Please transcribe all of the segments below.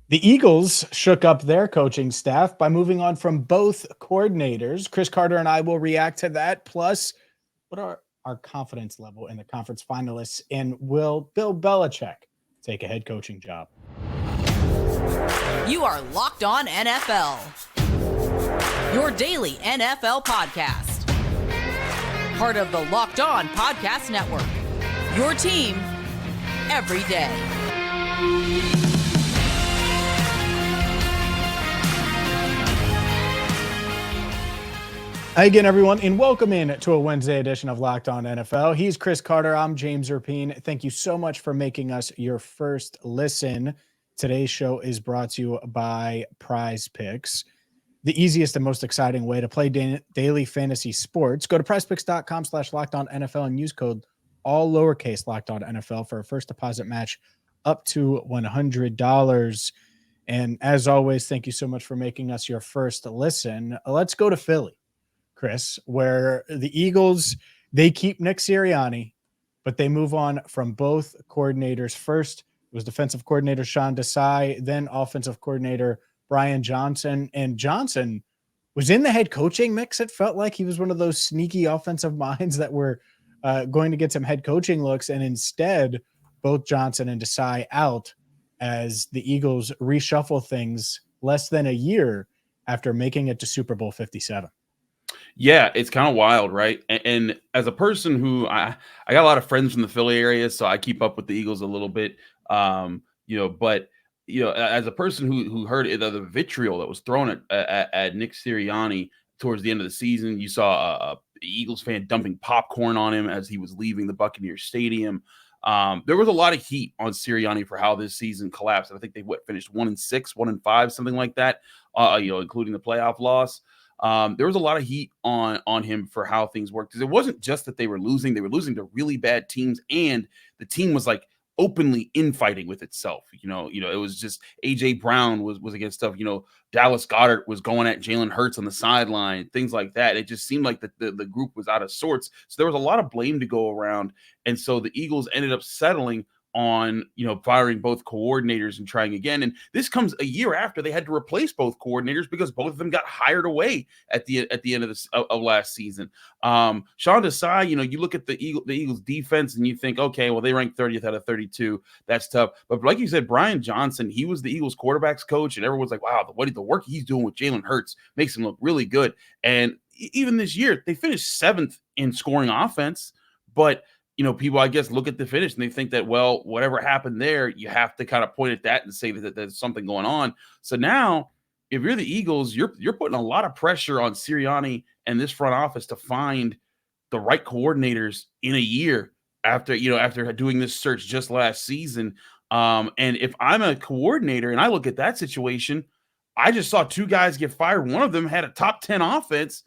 The Eagles shook up their coaching staff by moving on from both coordinators. Chris Carter and I will react to that. Plus, what are our confidence level in the conference finalists? And will Bill Belichick take a head coaching job? You are Locked On NFL, your daily NFL podcast. Part of the Locked On Podcast Network, your team every day. Hi again, everyone, and welcome in to a Wednesday edition of Locked On NFL. He's Chris Carter. I'm James Rapien. Thank you so much for making us your first listen. Today's show is brought to you by Prize Picks, the easiest and most exciting way to play daily fantasy sports. Go to prizepicks.com/LockedOnNFL and use code all lowercase LockedOnNFL for a first deposit match up to $100. And as always, thank you so much for making us your first listen. Let's go to Philly, Chris, where the Eagles, they keep Nick Sirianni, but they move on from both coordinators. First, it was defensive coordinator Sean Desai, then offensive coordinator Brian Johnson. And Johnson was in the head coaching mix. It felt like he was one of those sneaky offensive minds that were going to get some head coaching looks. And instead, both Johnson and Desai out as the Eagles reshuffle things less than a year after making it to Super Bowl 57. Yeah, it's kind of wild, right? And as a person who I got a lot of friends from the Philly area, so I keep up with the Eagles a little bit. But as a person who heard the vitriol that was thrown at Nick Sirianni towards the end of the season, you saw a Eagles fan dumping popcorn on him as he was leaving the Buccaneers Stadium. There was a lot of heat on Sirianni for how this season collapsed. I think they finished 1-6, 1-5, something like that. Including the playoff loss. There was a lot of heat on him for how things worked, because it wasn't just that they were losing to really bad teams, and the team was like openly infighting with itself. It was just AJ Brown was against stuff. Dallas Goedert was going at Jalen Hurts on the sideline, things like that. It just seemed like the group was out of sorts. So there was a lot of blame to go around. And so the Eagles ended up settling on firing both coordinators and trying again. And this comes a year after they had to replace both coordinators because both of them got hired away at the end of last season. Sean Desai, you look at the Eagles defense and you think, okay, well, they ranked 30th out of 32. That's tough. But like you said, Brian Johnson, he was the Eagles quarterbacks coach, and everyone's like, wow, the work he's doing with Jalen Hurts makes him look really good. And even this year, they finished 7th in scoring offense, but people, I guess, look at the finish and they think that, well, whatever happened there, you have to kind of point at that and say that there's something going on. So now, if you're the Eagles, you're putting a lot of pressure on Sirianni and this front office to find the right coordinators in a year after doing this search just last season. And if I'm a coordinator and I look at that situation, I just saw 2 guys get fired. One of them had a top 10 offense.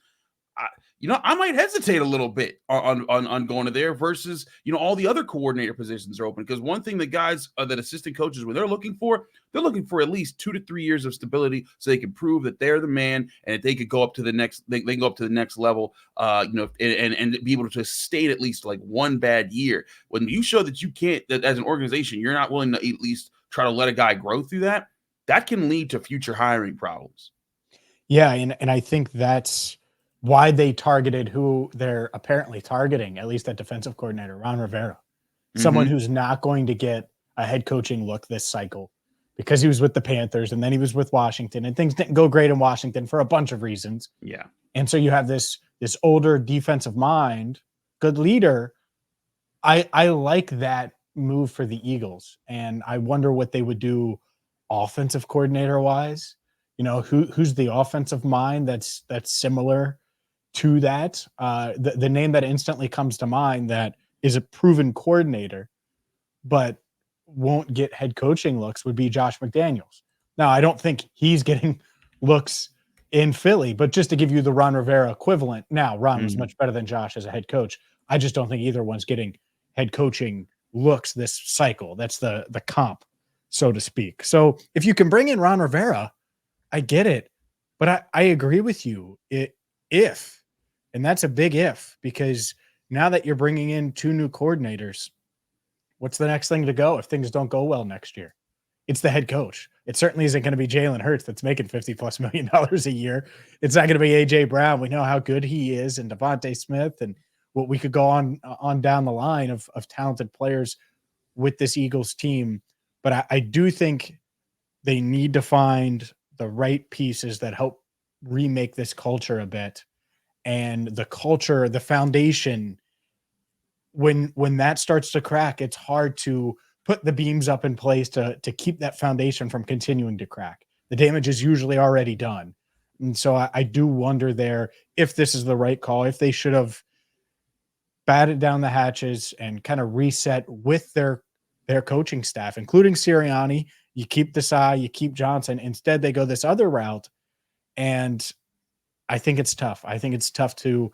I might hesitate a little bit on going to there versus, all the other coordinator positions are open. Because one thing that guys, that assistant coaches, when they're looking for at least 2 to 3 years of stability so they can prove that they're the man and that they could go up to the next, they can go up to the next level, and be able to stay at least like one bad year. When you show that you can't, that as an organization, you're not willing to at least try to let a guy grow through that can lead to future hiring problems. Yeah, and I think that's why they targeted who they're apparently targeting, at least at defensive coordinator, Ron Rivera, someone who's not going to get a head coaching look this cycle because he was with the Panthers and then he was with Washington, and things didn't go great in Washington for a bunch of reasons. Yeah. And so you have this older defensive mind, good leader. I like that move for the Eagles, and I wonder what they would do offensive coordinator wise. Who's the offensive mind that's similar to that. The name that instantly comes to mind that is a proven coordinator but won't get head coaching looks would be Josh McDaniels. Now, I don't think he's getting looks in Philly, but just to give you the Ron Rivera equivalent. Now, Ron was much better than Josh as a head coach. I just don't think either one's getting head coaching looks this cycle. That's the comp, so to speak. So if you can bring in Ron Rivera, I get it, but I agree with you. And that's a big if, because now that you're bringing in 2 new coordinators, what's the next thing to go if things don't go well next year? it's the head coach. It certainly isn't going to be Jalen Hurts that's making $50+ million a year. It's not going to be AJ Brown. We know how good he is, and Devontae Smith, and what we could go on down the line of talented players with this Eagles team. But I do think they need to find the right pieces that help remake this culture a bit. And the culture, the foundation, when that starts to crack, it's hard to put the beams up in place to keep that foundation from continuing to crack. The damage is usually already done. And so I do wonder there if this is the right call, if they should have batted down the hatches and kind of reset with their coaching staff, including Sirianni. You keep Desai, you keep Johnson. Instead, they go this other route, and I think it's tough. I think it's tough to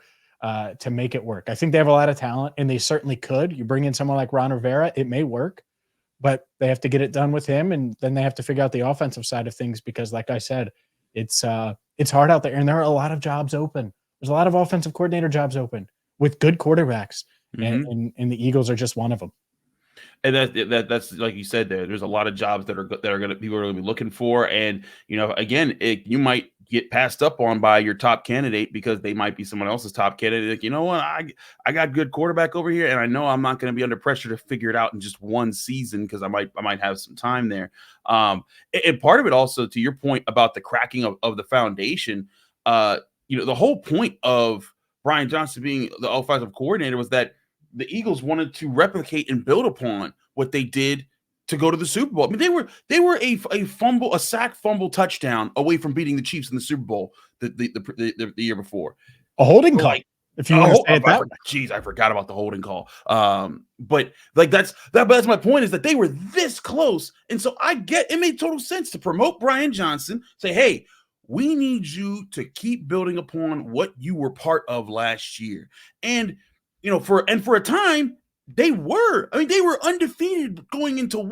make it work. I think they have a lot of talent, and they certainly could. You bring in someone like Ron Rivera, it may work, but they have to get it done with him, and then they have to figure out the offensive side of things because, like I said, it's hard out there, and there are a lot of jobs open. There's a lot of offensive coordinator jobs open with good quarterbacks, and the Eagles are just one of them. And that's like you said there's a lot of jobs that are going to people are going to be looking for. And, again, you might get passed up on by your top candidate because they might be someone else's top candidate. Like, you know what, I got good quarterback over here, and I know I'm not going to be under pressure to figure it out in just one season because I might have some time there. And part of it also, to your point about the cracking of the foundation, the whole point of Brian Johnson being the offensive coordinator was that the Eagles wanted to replicate and build upon what they did to go to the Super Bowl. I mean, they were a sack fumble touchdown away from beating the Chiefs in the Super Bowl the year before. A holding call, if you want to say it that way. Jeez, I forgot about the holding call. But like that's my point, is that they were this close, and so it made total sense to promote Brian Johnson. Say, hey, we need you to keep building upon what you were part of last year, and for a time, they were undefeated going into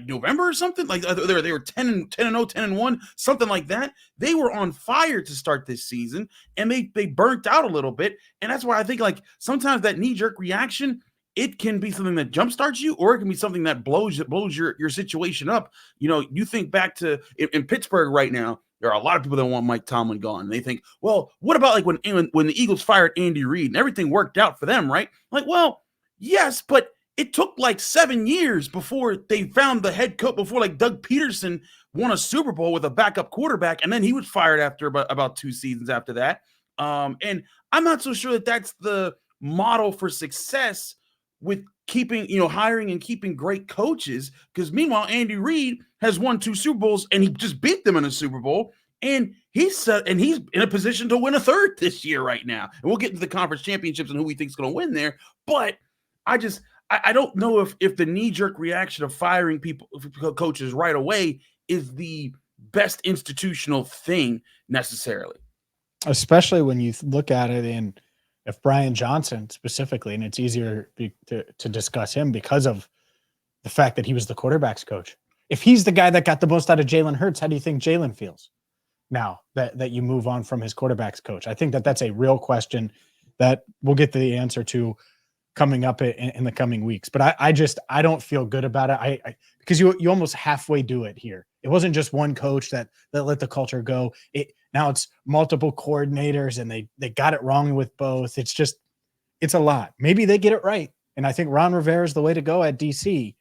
November or something. Like they were 10-0, 10-1, something like that. They were on fire to start this season, and they burnt out a little bit. And that's why I think sometimes that knee-jerk reaction, it can be something that jumpstarts you, or it can be something that blows your situation up. You think back to in Pittsburgh right now. There are a lot of people that want Mike Tomlin gone. And they think, well, what about when the Eagles fired Andy Reid and everything worked out for them, right? Well, yes, but it took 7 years before they found the head coach, before Doug Peterson won a Super Bowl with a backup quarterback, and then he was fired after about 2 seasons after that. And I'm not so sure that that's the model for success with keeping, hiring and keeping great coaches, because meanwhile, Andy Reid has won 2 Super Bowls and he just beat them in a Super Bowl. And he's in a position to win a third this year right now. And we'll get into the conference championships and who we think is going to win there. But I don't know if the knee-jerk reaction of firing coaches right away is the best institutional thing necessarily. Especially when you look at it in, if Brian Johnson specifically, and it's easier to discuss him because of the fact that he was the quarterback's coach. If he's the guy that got the most out of Jalen Hurts, how do you think Jalen feels now that you move on from his quarterback's coach? I think that's a real question that we'll get the answer to coming up in the coming weeks. But I don't feel good about it. Because you almost halfway do it here. It wasn't just one coach that let the culture go. Now it's multiple coordinators, and they got it wrong with both. It's a lot. Maybe they get it right. And I think Ron Rivera is the way to go at DC,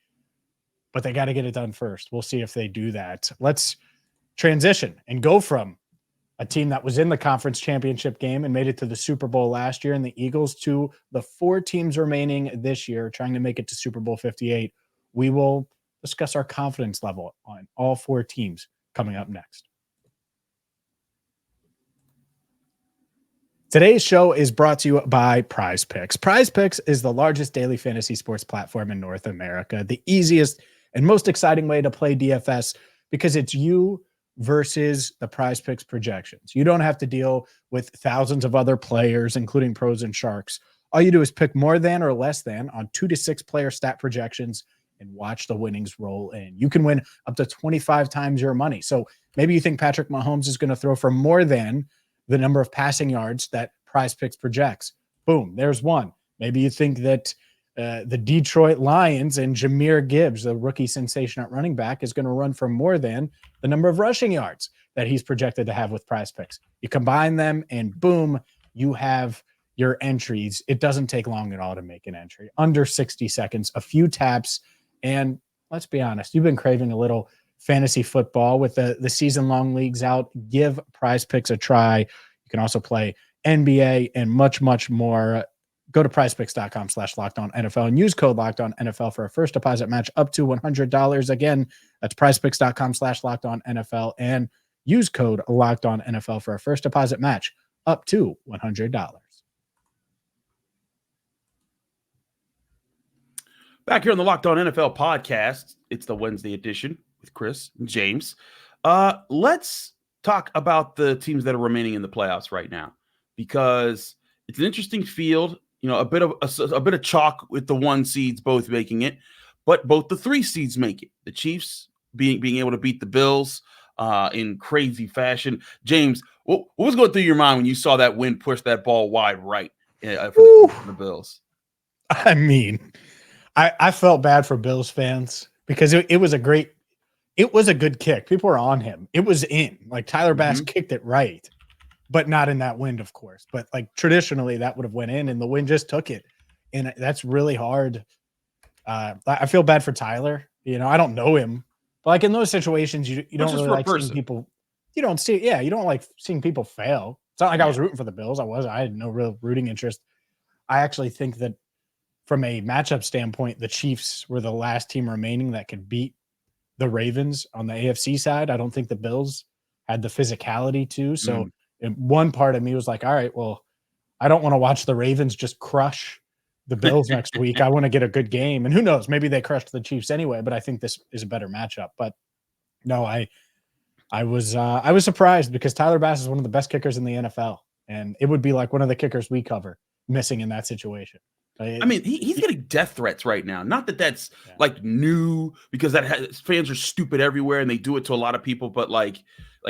but they got to get it done first. We'll see if they do that. Let's transition and go from a team that was in the conference championship game and made it to the Super Bowl last year, and the Eagles, to the 4 teams remaining this year trying to make it to Super Bowl 58. We will discuss our confidence level on all 4 teams coming up next. Today's show is brought to you by Prize Picks. Prize Picks is the largest daily fantasy sports platform in North America, the easiest and most exciting way to play DFS, because it's you versus the Prize Picks projections. You don't have to deal with thousands of other players, including pros and sharks. All you do is pick more than or less than on 2 to 6 player stat projections and watch the winnings roll in. You can win up to 25 times your money. So maybe you think Patrick Mahomes is going to throw for more than the number of passing yards that Prize Picks projects. Boom, there's one. Maybe you think that the Detroit Lions and Jahmyr Gibbs, the rookie sensation at running back, is going to run for more than the number of rushing yards that he's projected to have with Prize Picks. You combine them and boom, you have your entries. It doesn't take long at all to make an entry. Under 60 seconds, a few taps, and let's be honest, you've been craving a little fantasy football with the season-long leagues out. Give Prize Picks a try. You can also play NBA and much, much more. Go to prizepicks.com/LockedOnNFL and use code LockedOnNFL for a first deposit match up to $100. Again, that's prizepicks.com/LockedOnNFL and use code LockedOnNFL for a first deposit match up to $100. Back here on the Locked On NFL podcast, it's the Wednesday edition with Chris and James. Let's talk about the teams that are remaining in the playoffs right now, because it's an interesting field. You know, a bit of chalk with the 1 seeds both making it, but both the 3 seeds make it. The Chiefs being able to beat the Bills in crazy fashion. James, what was going through your mind when you saw that wind push that ball wide right for the Bills? I mean, I felt bad for Bills fans because it was a good kick. People were on him. It was in. Like Tyler Bass kicked it right, but not in that wind, of course. But like traditionally, that would have went in, and the wind just took it, and that's really hard. I feel bad for Tyler. You know, I don't know him, but like in those situations, you don't really like seeing people. You don't like seeing people fail. It's not like I was rooting for the Bills. I had no real rooting interest. I actually think that from a matchup standpoint, the Chiefs were the last team remaining that could beat the Ravens on the AFC side. I don't think the Bills had the physicality to. So one part of me was like, all right, well, I don't want to watch the Ravens just crush the Bills next week. I want to get a good game. And who knows, maybe they crushed the Chiefs anyway, but I think this is a better matchup. But no, I was surprised because Tyler Bass is one of the best kickers in the NFL. And it would be like one of the kickers we cover missing in that situation. I mean, he's getting death threats right now. Not that that's like new, because fans are stupid everywhere and they do it to a lot of people. But like,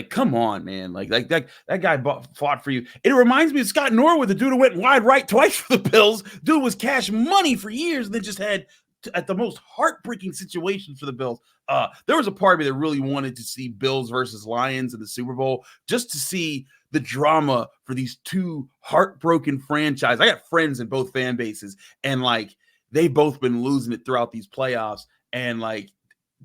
come on, man! Like that guy fought for you. It reminds me of Scott Norwood, the dude who went wide right twice for the Bills. Dude was cash money for years, and then just had at the most heartbreaking situations for the Bills. There was a part of me that really wanted to see Bills versus Lions in the Super Bowl, just to see the drama for these 2 heartbroken franchises. I got friends in both fan bases, and like they've both been losing it throughout these playoffs. And like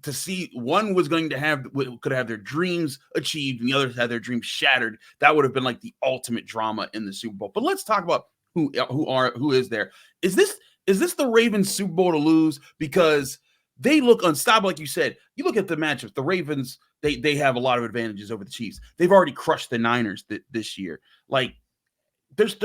to see one could have their dreams achieved and the other had their dreams shattered. That would have been like the ultimate drama in the Super Bowl. But let's talk about who is there. Is this the Ravens Super Bowl to lose? Because they look unstoppable. Like you said, you look at the matchups, the Ravens, they have a lot of advantages over the Chiefs. They've already crushed the Niners this year. Like there's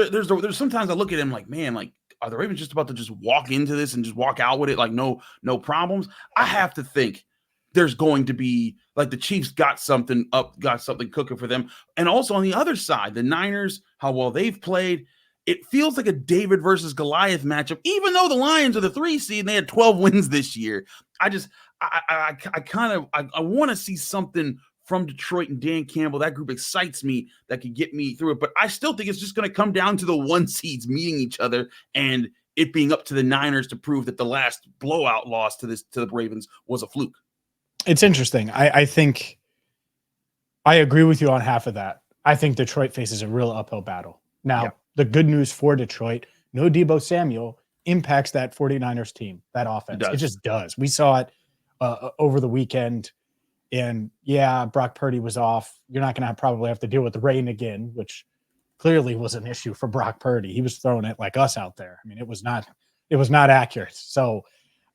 sometimes I look at them like, man, like, are the Ravens just about to just walk into this and just walk out with it? Like no problems. I have to think there's going to be like the Chiefs got something cooking for them. And also on the other side, the Niners, how well they've played, it feels like a David versus Goliath matchup, even though the Lions are the 3 seed and they had 12 wins this year. I want to see something from Detroit and Dan Campbell. That group excites me, that could get me through it. But I still think it's just going to come down to the 1 seeds meeting each other and it being up to the Niners to prove that the last blowout loss to the Ravens was a fluke. It's interesting. I think I agree with you on half of that. I think Detroit faces a real uphill battle. Now, the good news for Detroit, no Deebo Samuel impacts that 49ers team, that offense. It just does. We saw it over the weekend. And Brock Purdy was off. You're not going to probably have to deal with the rain again, which clearly was an issue for Brock Purdy. He was throwing it like us out there. I mean, it was not accurate. So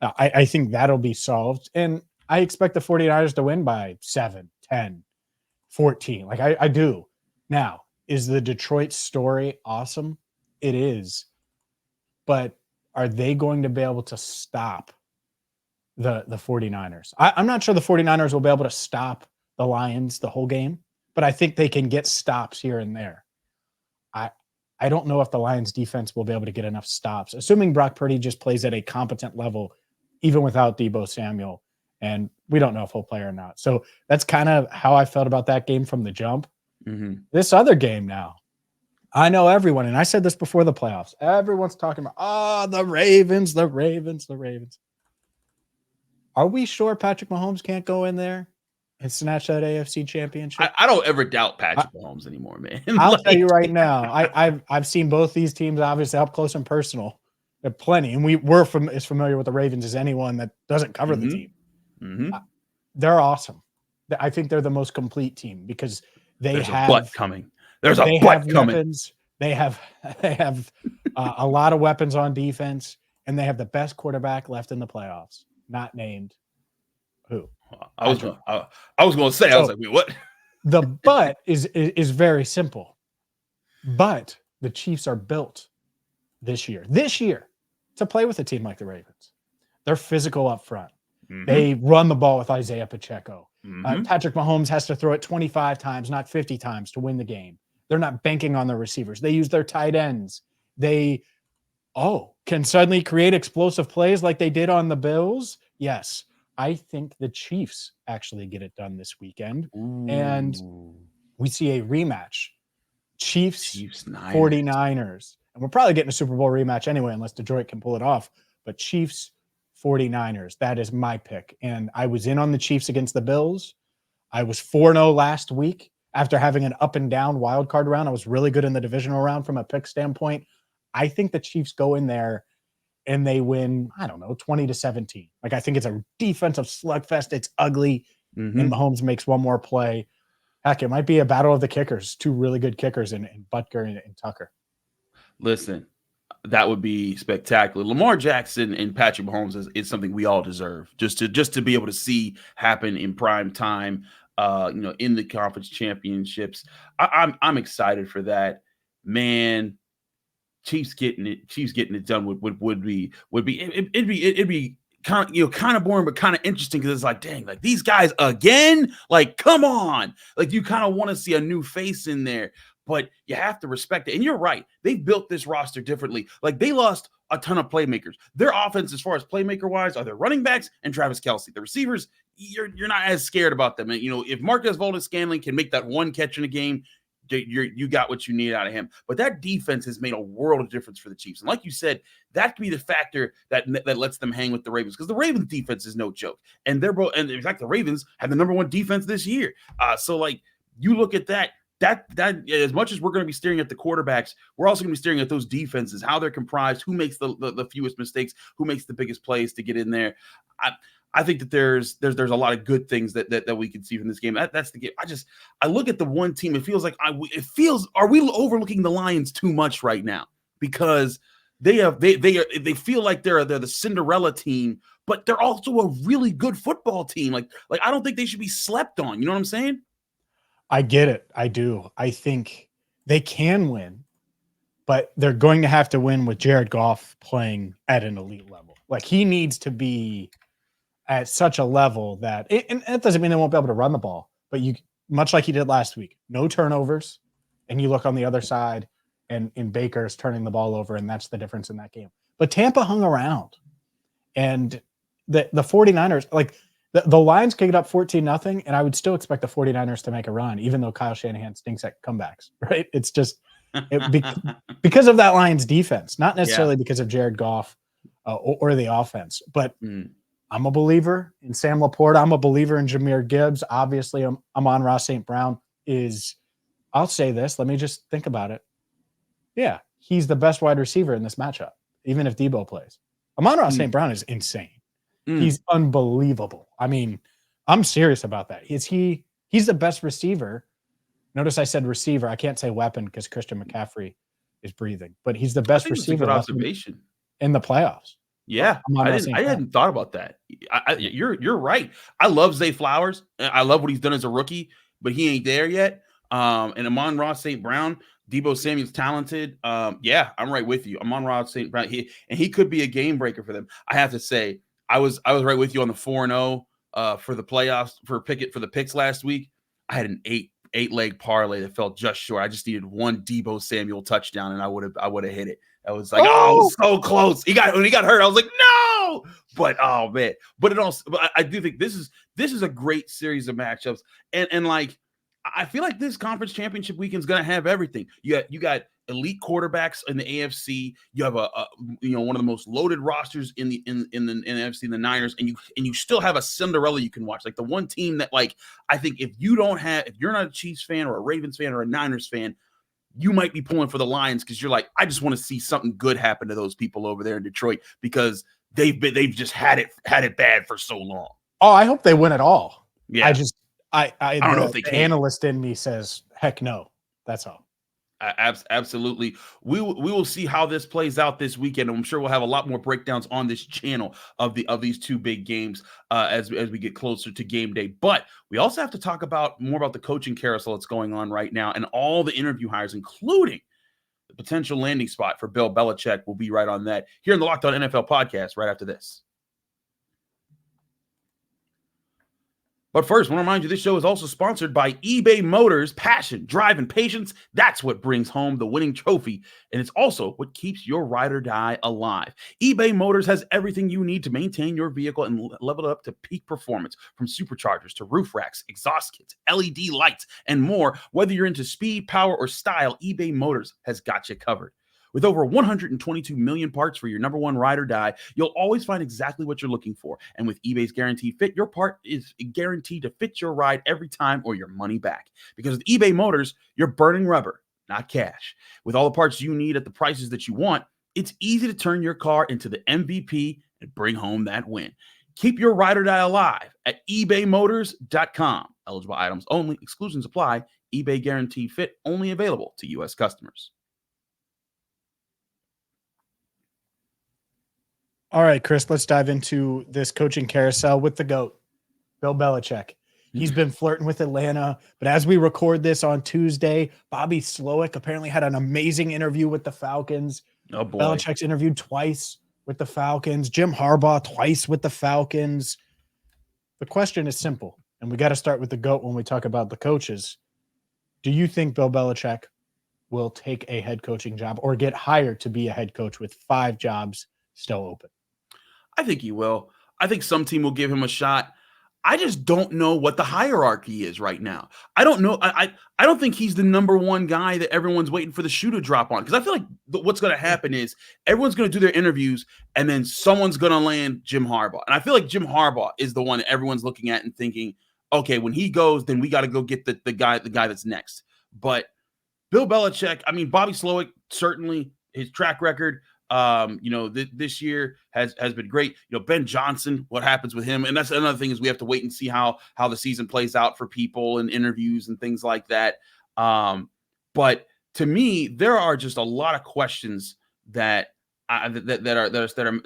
I think that'll be solved. And I expect the 49ers to win by 7, 10, 14. Like I do. Now, is the Detroit story awesome? It is. But are they going to be able to stop the 49ers? I'm not sure the 49ers will be able to stop the Lions the whole game, but I think they can get stops here and there. I don't know if the Lions defense will be able to get enough stops, assuming Brock Purdy just plays at a competent level, even without Deebo Samuel. And we don't know if he'll play or not. So that's kind of how I felt about that game from the jump. Mm-hmm. This other game now, I know everyone, and I said this before the playoffs. Everyone's talking about, the Ravens, the Ravens, the Ravens. Are we sure Patrick Mahomes can't go in there and snatch that AFC championship? I don't ever doubt Patrick Mahomes anymore, man. I'll tell you right now. I've seen both these teams obviously up close and personal. There are plenty, and we're as familiar with the Ravens as anyone that doesn't cover the team. Mm-hmm. They're awesome. I think they're the most complete team because There's a butt coming. There's a butt have coming. Weapons. They have a lot of weapons on defense, and they have the best quarterback left in the playoffs. Not named who? I was going to say. I was like, wait, what? The but is very simple. But the Chiefs are built this year to play with a team like the Ravens. They're physical up front. Mm-hmm. They run the ball with Isaiah Pacheco. Mm-hmm. Patrick Mahomes has to throw it 25 times, not 50 times to win the game. They're not banking on their receivers. They use their tight ends. They can suddenly create explosive plays like they did on the Bills. Yes, I think the Chiefs actually get it done this weekend. Ooh. And we see a rematch. Chiefs 49ers. And we're probably getting a Super Bowl rematch anyway, unless Detroit can pull it off. But Chiefs 49ers, that is my pick. And I was in on the Chiefs against the Bills. I was 4-0 last week after having an up and down wild card round. I was really good in the divisional round from a pick standpoint. I think the Chiefs go in there and they win, 20-17. Like, I think it's a defensive slugfest. It's ugly. Mm-hmm. And Mahomes makes one more play. Heck, it might be a battle of the kickers. Two really good kickers in Butker and Tucker. Listen, that would be spectacular. Lamar Jackson and Patrick Mahomes is something we all deserve. Just to be able to see happen in prime time, in the conference championships. I'm excited for that, man. Chiefs getting it done would be it'd be kind of boring, but kind of interesting because it's like, dang, like these guys again, like come on, like you kind of want to see a new face in there, but you have to respect it. And you're right, they've built this roster differently. Like they lost a ton of playmakers. Their offense, as far as playmaker wise, are their running backs and Travis Kelce. The receivers, you're not as scared about them. And if Marquez Valdes-Scantling can make that one catch in a game, you got what you need out of him. But that defense has made a world of difference for the Chiefs. And like you said, that could be the factor that lets them hang with the Ravens, because the Ravens defense is no joke. And they're both, and in fact, the Ravens have the number one defense this year. So like you look at that as much as we're going to be staring at the quarterbacks, we're also going to be staring at those defenses, how they're comprised, who makes the fewest mistakes, who makes the biggest plays to get in there. I think that there's a lot of good things that we can see from this game. That's the game. I look at the one team. It feels like are we overlooking the Lions too much right now? Because they feel like they're the Cinderella team, but they're also a really good football team. Like I don't think they should be slept on. You know what I'm saying? I get it. I do. I think they can win, but they're going to have to win with Jared Goff playing at an elite level. Like he needs to be at such a level that and it doesn't mean they won't be able to run the ball, but much like he did last week, no turnovers. And you look on the other side and Baker's turning the ball over, and that's the difference in that game. But Tampa hung around, and the 49ers, like the Lions kicked up 14-0, and I would still expect the 49ers to make a run, even though Kyle Shanahan stinks at comebacks, right? It's just because of that Lions defense, not necessarily because of Jared Goff or the offense, but I'm a believer in Sam Laporta. I'm a believer in Jahmyr Gibbs. Obviously, Amon-Ra St. Brown I'll say this. Let me just think about it. Yeah, he's the best wide receiver in this matchup, even if Debo plays. Amon-Ra St. Brown is insane. He's unbelievable. I mean, I'm serious about that. He's the best receiver. Notice I said receiver. I can't say weapon because Christian McCaffrey is breathing, but he's the best receiver in the playoffs. Yeah, I hadn't thought about that. You're right. I love Zay Flowers. I love what he's done as a rookie, but he ain't there yet. And Amon-Ra St. Brown, Debo Samuel's talented. Yeah, I'm right with you. Amon-Ra St. Brown, he could be a game breaker for them. I have to say, I was right with you on the 4-0 for the playoffs for the picks last week. I had an eight leg parlay that fell just short. I just needed one Debo Samuel touchdown, and I would have hit it. I was like, it was so close. When he got hurt, I was like, no. But oh man. But I do think this is a great series of matchups. And like I feel like this conference championship weekend is going to have everything. You got elite quarterbacks in the AFC. You have a one of the most loaded rosters in the NFC, in the Niners, and you still have a Cinderella you can watch. Like the one team that, like, I think if you're not a Chiefs fan or a Ravens fan or a Niners fan, you might be pulling for the Lions because you're like, I just want to see something good happen to those people over there in Detroit because they've just had it bad for so long. Oh, I hope they win it all. Yeah. I don't know if they the can. analyst in me says, heck no. That's all. Absolutely. We will see how this plays out this weekend. I'm sure we'll have a lot more breakdowns on this channel of these two big games as we get closer to game day. But we also have to talk more about the coaching carousel that's going on right now and all the interview hires, including the potential landing spot for Bill Belichick. We'll be right on that here in the Locked On NFL podcast right after this. But first, I want to remind you, this show is also sponsored by eBay Motors. Passion, drive, and patience, that's what brings home the winning trophy, and it's also what keeps your ride or die alive. eBay Motors has everything you need to maintain your vehicle and level it up to peak performance, from superchargers to roof racks, exhaust kits, LED lights, and more. Whether you're into speed, power, or style, eBay Motors has got you covered. With over 122 million parts for your number one ride or die, you'll always find exactly what you're looking for. And with eBay's Guaranteed Fit, your part is guaranteed to fit your ride every time or your money back. Because with eBay Motors, you're burning rubber, not cash. With all the parts you need at the prices that you want, it's easy to turn your car into the MVP and bring home that win. Keep your ride or die alive at ebaymotors.com. Eligible items only. Exclusions apply. eBay Guaranteed Fit only available to U.S. customers. All right, Chris, let's dive into this coaching carousel with the GOAT, Bill Belichick. He's been flirting with Atlanta, but as we record this on Tuesday, Bobby Slowick apparently had an amazing interview with the Falcons. Oh, boy. Belichick's interviewed twice with the Falcons. Jim Harbaugh twice with the Falcons. The question is simple, and we got to start with the GOAT when we talk about the coaches. Do you think Bill Belichick will take a head coaching job or get hired to be a head coach with 5 jobs still open? I think he will. I think some team will give him a shot. I just don't know what the hierarchy is right now. I don't know. I don't think he's the number one guy that everyone's waiting for the shoe to drop on. Because I feel like what's going to happen is everyone's going to do their interviews and then someone's going to land Jim Harbaugh. And I feel like Jim Harbaugh is the one that everyone's looking at and thinking, okay, when he goes, then we got to go get the guy that's next. But Bill Belichick, I mean, Bobby Slowick, certainly his track record, this year has been great. Ben Johnson, what happens with him? And that's another thing, is we have to wait and see how the season plays out for people and interviews and things like that. But to me, there are just a lot of questions that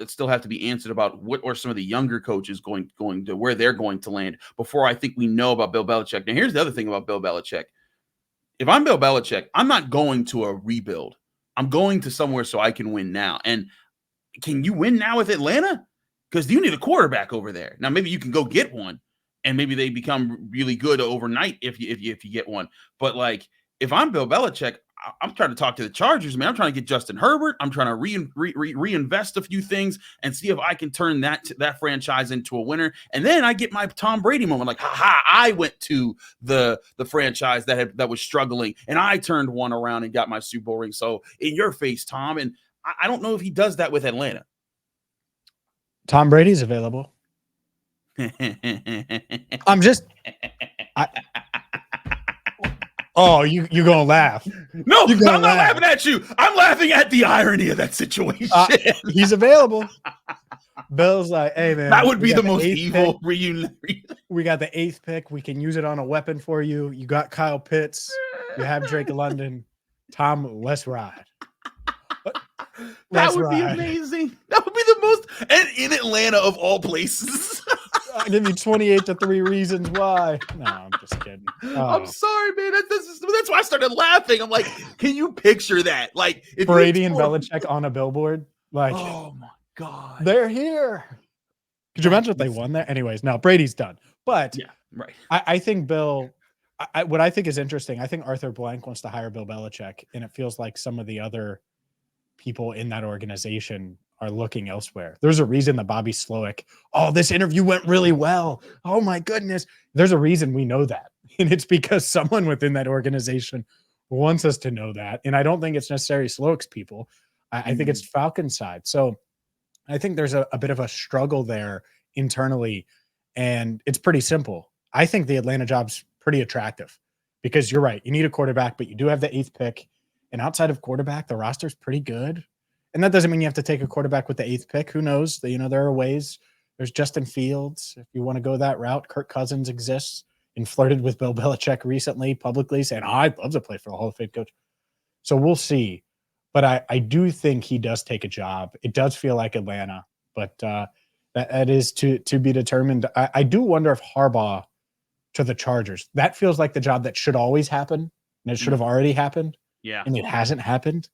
still have to be answered about what are some of the younger coaches going to, where they're going to land before I think we know about Bill Belichick. Now, here's the other thing about Bill Belichick. If I'm Bill Belichick, I'm not going to a rebuild. I'm going to somewhere so I can win now. And can you win now with Atlanta? Because you need a quarterback over there. Now, maybe you can go get one, and maybe they become really good overnight if you get one. But like, if I'm Bill Belichick, I'm trying to talk to the Chargers, man. I'm trying to get Justin Herbert. I'm trying to reinvest a few things and see if I can turn that franchise into a winner. And then I get my Tom Brady moment, like, I went to the franchise that was struggling, and I turned one around and got my Super Bowl ring. So in your face, Tom. And I don't know if he does that with Atlanta. Tom Brady's available. Oh, you gonna laugh? No, I'm not laughing at you. I'm laughing at the irony of that situation. He's available. Bill's like, hey man, that would be the most evil reunion. We got the 8th pick. We can use it on a weapon for you. You got Kyle Pitts. You have Drake London. Tom, let's ride. That would be amazing. That would be the most, and in Atlanta of all places. I'll give you 28-3 reasons why. No, I'm just kidding. I'm sorry, man. That's why I started laughing. I'm like, can you picture that? Like, if Brady and Belichick on a billboard. Like, oh my God, they're here. Could you imagine if they won that? Anyways, no, Brady's done. But yeah, right. I think Bill. What I think is interesting, I think Arthur Blank wants to hire Bill Belichick, and it feels like some of the other people in that organization are looking elsewhere. There's a reason that Bobby Slowick, this interview went really well. Oh my goodness. There's a reason we know that. And it's because someone within that organization wants us to know that. And I don't think it's necessarily Sloak's people. I think it's Falcon side. So I think there's a bit of a struggle there internally. And it's pretty simple. I think the Atlanta job's pretty attractive because you're right. You need a quarterback, but you do have the 8th pick. And outside of quarterback, the roster's pretty good. And that doesn't mean you have to take a quarterback with the 8th pick. Who knows? There are ways. There's Justin Fields. If you want to go that route, Kirk Cousins exists and flirted with Bill Belichick recently publicly saying, I'd love to play for the Hall of Fame coach. So we'll see. But I do think he does take a job. It does feel like Atlanta, but that is to be determined. I do wonder if Harbaugh to the Chargers, that feels like the job that should always happen, and it should have already happened. Yeah. And it hasn't happened.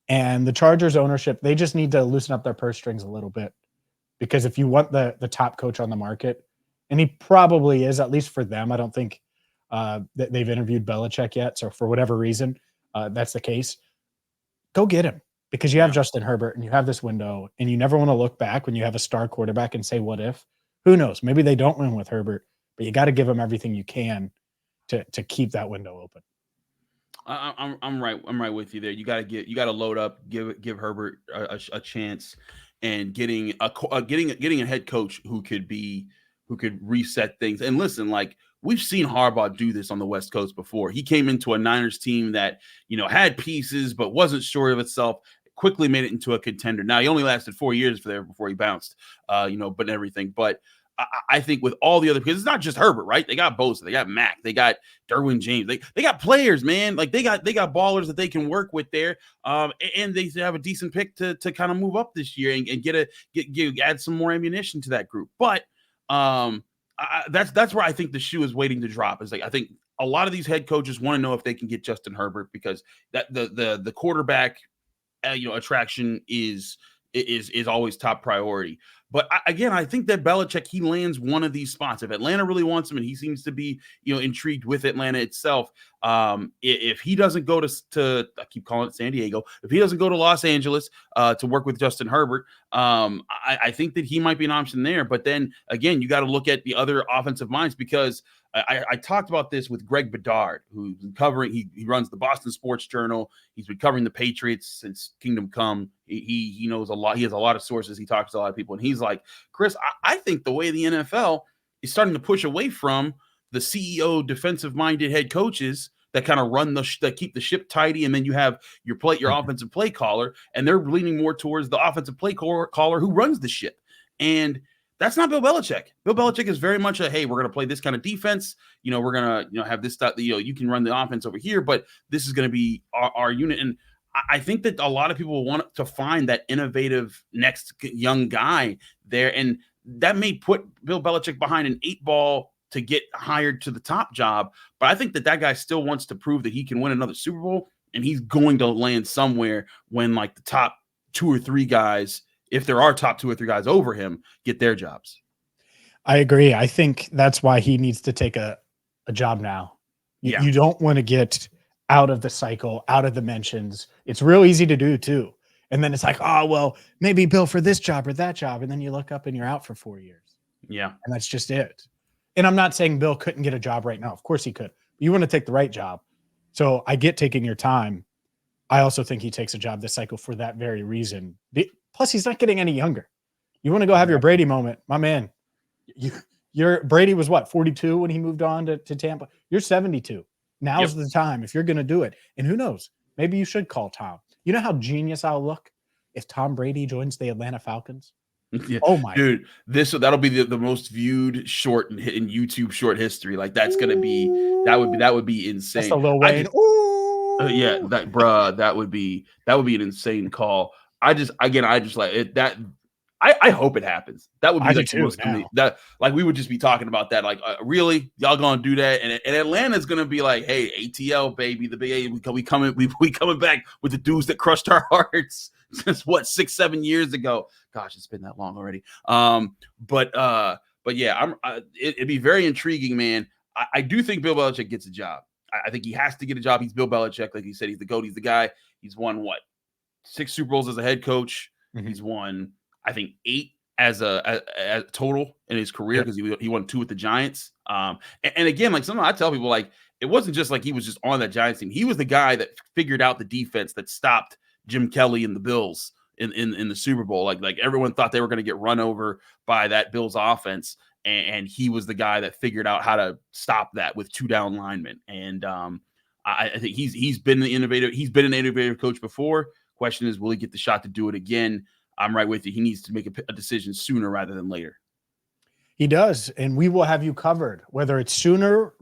And the Chargers ownership, they just need to loosen up their purse strings a little bit. Because if you want the top coach on the market, and he probably is, at least for them, I don't think that they've interviewed Belichick yet. So for whatever reason, that's the case. Go get him, because you have Justin Herbert and you have this window, and you never want to look back when you have a star quarterback and say, what if? Who knows? Maybe they don't win with Herbert, but you got to give him everything you can to keep that window open. I'm right with you there. You got to load up, give Herbert a chance, and getting a head coach who could reset things. And listen, like, we've seen Harbaugh do this on the West Coast before. He came into a Niners team that, had pieces but wasn't sure of itself, quickly made it into a contender. Now, he only lasted 4 years before he bounced, but everything. But I think with all the other, because it's not just Herbert, right? They got Bosa, they got Mac, they got Derwin James, they got players, man. Like, they got ballers that they can work with there, and they have a decent pick to kind of move up this year and add some more ammunition to that group. But that's where I think the shoe is waiting to drop. Is like, I think a lot of these head coaches want to know if they can get Justin Herbert, because that the quarterback attraction is always top priority. But I think that Belichick, he lands one of these spots. If Atlanta really wants him, and he seems to be, intrigued with Atlanta itself, if he doesn't go to I keep calling it San Diego, if he doesn't go to Los Angeles to work with Justin Herbert, I think that he might be an option there. But then again, you got to look at the other offensive minds, because I talked about this with Greg Bedard, who's been covering. He runs the Boston Sports Journal. He's been covering the Patriots since Kingdom Come. He knows a lot. He has a lot of sources. He talks to a lot of people, and he's like, Chris, I think the way the NFL is starting to push away from the CEO defensive-minded head coaches that kind of that keep the ship tidy, and then you have your offensive play caller, and they're leaning more towards the offensive play caller who runs the ship. And that's not Bill Belichick. Bill Belichick is very much hey, we're going to play this kind of defense. We're going to have this stuff. You can run the offense over here, but this is going to be our unit. And I think that a lot of people want to find that innovative next young guy there, and that may put Bill Belichick behind an 8-ball to get hired to the top job. But I think that guy still wants to prove that he can win another Super Bowl, and he's going to land somewhere when, like, the top 2 or 3 guys, if there are top 2 or 3 guys over him, get their jobs. I agree. I think that's why he needs to take a job now. You don't want to get out of the cycle, out of the mentions. It's real easy to do too. And then it's like, oh, well, maybe Bill for this job or that job. And then you look up and you're out for 4 years. Yeah. And that's just it. And I'm not saying Bill couldn't get a job right now. Of course he could. You want to take the right job. So I get taking your time. I also think he takes a job this cycle for that very reason. Plus, he's not getting any younger. You want to go have your Brady moment, my man. Your Brady was what, 42 when he moved on to Tampa? You're 72. Now's the time if you're going to do it. And who knows? Maybe you should call Tom. You know how genius I'll look if Tom Brady joins the Atlanta Falcons? Yeah. Oh my dude, that'll be the most viewed short in YouTube short history. Like, that's gonna be that would be insane. That's a Lil Wayne. That would be an insane call. I just like it. That I hope it happens. That would be like the most that, like, we would just be talking about that. Like, really, y'all gonna do that? And Atlanta's gonna be like, hey, ATL baby, the big A, we coming back with the dudes that crushed our hearts since what, 6-7 years ago. Gosh, it's been that long already. But yeah, it'd be very intriguing, man. I do think Bill Belichick gets a job. I think he has to get a job. He's Bill Belichick, like he said. He's the GOAT. He's the guy. He's won 6 Super Bowls as a head coach. Mm-hmm. He's won, I think, 8 as a total in his career, because he won 2 with the Giants. And again, like sometimes I tell people, like it wasn't just like he was just on that Giants team. He was the guy that figured out the defense that stopped Jim Kelly and the Bills in the Super Bowl. Like everyone thought they were going to get run over by that Bills offense, and he was the guy that figured out how to stop that with 2 down linemen. And I think he's been an innovative coach before. Question is, will he get the shot to do it again? I'm right with you. He needs to make a decision sooner rather than later. He does, and we will have you covered, whether it's sooner,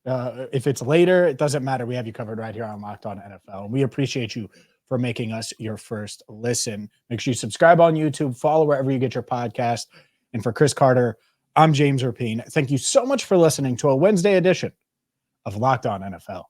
if it's later, it doesn't matter. We have you covered right here on Locked On NFL. And we appreciate you for making us your first listen. Make sure you subscribe on YouTube, follow wherever you get your podcast. And for Chris Carter, I'm James Rapien. Thank you so much for listening to a Wednesday edition of Locked On NFL.